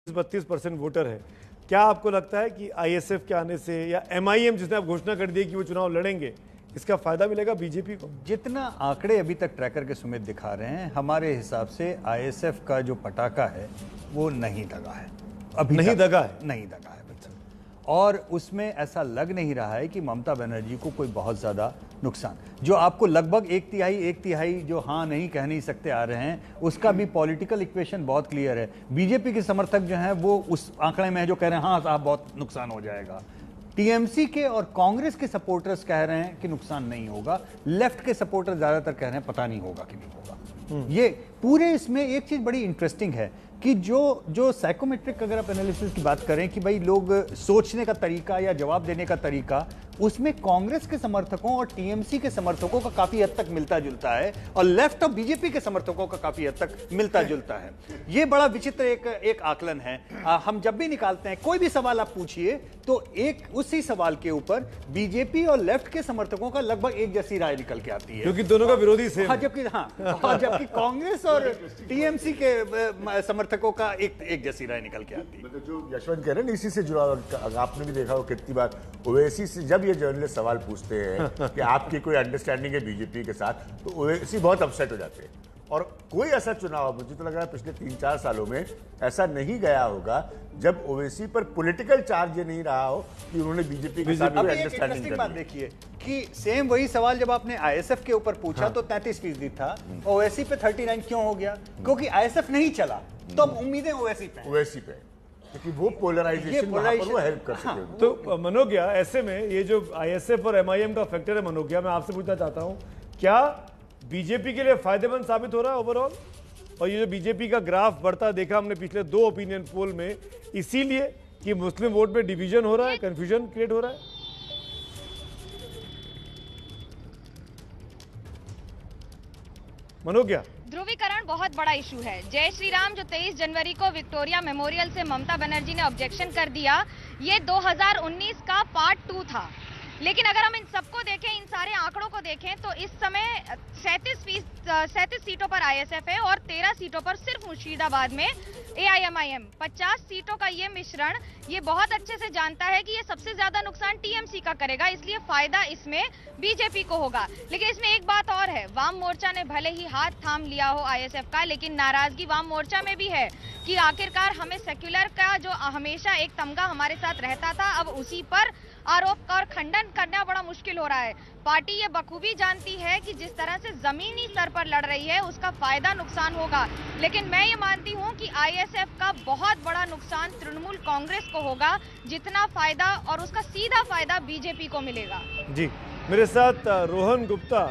32% voter है। क्या आपको लगता है कि आईएसएफ के आने से या एमआईएम जिसने आप घोषणा कर दी कि वो चुनाव लड़ेंगे, इसका फायदा मिलेगा बीजेपी को? जितना आंकड़े अभी तक ट्रैकर के सुमित दिखा रहे हैं, हमारे हिसाब से आईएसएफ का जो पटाखा है वो नहीं दगा है। अभी नहीं दगा है और उसमें ऐसा लग नहीं रहा है कि ममता बनर्जी को कोई बहुत ज्यादा नुकसान, जो आपको लगभग एक तिहाई जो हाँ नहीं कह नहीं सकते आ रहे हैं, उसका भी पॉलिटिकल इक्वेशन बहुत क्लियर है। बीजेपी के समर्थक जो हैं वो उस आंकड़े में है जो कह रहे हैं हाँ साहब बहुत नुकसान हो जाएगा। टीएमसी के और कांग्रेस के सपोर्टर्स कह रहे हैं कि नुकसान नहीं होगा। लेफ्ट के सपोर्टर ज्यादातर कह रहे हैं पता नहीं होगा कि नहीं होगा। ये पूरे इसमें एक चीज बड़ी इंटरेस्टिंग है कि जो साइकोमेट्रिक अगर आप एनालिसिस की बात करें कि भाई लोग सोचने का तरीका या जवाब देने का तरीका, उसमें कांग्रेस के समर्थकों और टीएमसी के समर्थकों का काफी हद तक मिलता जुलता है और लेफ्ट और बीजेपी के समर्थकों का काफी हद तक मिलता जुलता है। ये बड़ा विचित्र एक आकलन है। हम जब भी निकालते हैं कोई भी सवाल आप पूछिए तो एक उसी सवाल के ऊपर बीजेपी और लेफ्ट के समर्थकों का लगभग एक जैसी राय निकल के आती है, क्योंकि दोनों का विरोधी सेम है। जबकि कांग्रेस और टीएमसी के समर्थकों का एक जैसी राय निकल के आती है। मतलब जो यशवंत कह रहे हैं इसी से जुड़ा, आपने भी देखा हो कितनी बार ओवैसी से जब ये जर्नलिस्ट सवाल पूछते हैं कि आपकी कोई अंडरस्टैंडिंग है बीजेपी के साथ, तो ओवैसी बहुत अपसेट हो जाते हैं। और कोई ऐसा चुनाव मुझे तो लग रहा है पिछले 3-4 सालों में ऐसा नहीं गया होगा जब ओवैसी पर पॉलिटिकल चार्ज ये नहीं रहा हो कि उन्होंने बीजेपी के साथ कोई अंडरस्टैंडिंग बात देखिए कि सेम वही सवाल जब आपने आईएसएफ के ऊपर पूछा तो 33% था, ओवैसी पे 39 क्यों हो गया? क्योंकि आईएसएफ नहीं चला, तो अब उम्मीदें ओवैसी पे क्योंकि वो पोलराइजेशन वो हेल्प कर सके। तो मनोज्ञा, ऐसे में ये जो आईएसएफ और एमआईएम का फैक्टर है मनोज्ञा, मैं आपसे पूछना चाहता हूं, क्या बीजेपी के लिए फायदेमंद साबित हो रहा है ओवरऑल? और ये जो बीजेपी का ग्राफ बढ़ता देखा हमने पिछले 2 ओपिनियन पोल में, इसीलिए कि मुस्लिम वोट में डिवीजन हो रहा है, कंफ्यूजन क्रिएट हो रहा है? मनोज्ञा, ध्रुवीकरण बहुत बड़ा इशू है। जय श्री राम जो 23 जनवरी को विक्टोरिया मेमोरियल से ममता बनर्जी ने ऑब्जेक्शन कर दिया, ये 2019 का पार्ट 2 था। लेकिन अगर हम इन सबको देखें, इन सारे आंकड़ों को देखें, तो इस समय 37 सीटों पर आईएसएफ है और 13 सीटों पर सिर्फ मुर्शिदाबाद में एआईएमआईएम। 50 सीटों का ये मिश्रण ये बहुत अच्छे से जानता है कि ये सबसे ज्यादा नुकसान टीएमसी का करेगा, इसलिए फायदा इसमें बीजेपी को होगा। लेकिन इसमें एक बात और है, वाम मोर्चा ने भले ही हाथ थाम लिया हो आईएसएफ का, लेकिन नाराजगी वाम मोर्चा में भी है कि आखिरकार हमें सेक्युलर का जो हमेशा एक तमगा हमारे साथ रहता था, अब उसी पर आरोप और खंडन करना बड़ा मुश्किल हो रहा है। पार्टी ये बखूबी जानती है कि जिस तरह से जमीनी स्तर पर लड़ रही है उसका फायदा नुकसान होगा, लेकिन मैं ये मानती हूँ कि आईएसएफ का बहुत बड़ा नुकसान तृणमूल कांग्रेस को होगा, जितना फायदा और उसका सीधा फायदा बीजेपी को मिलेगा। जी, मेरे साथ रोहन गुप्ता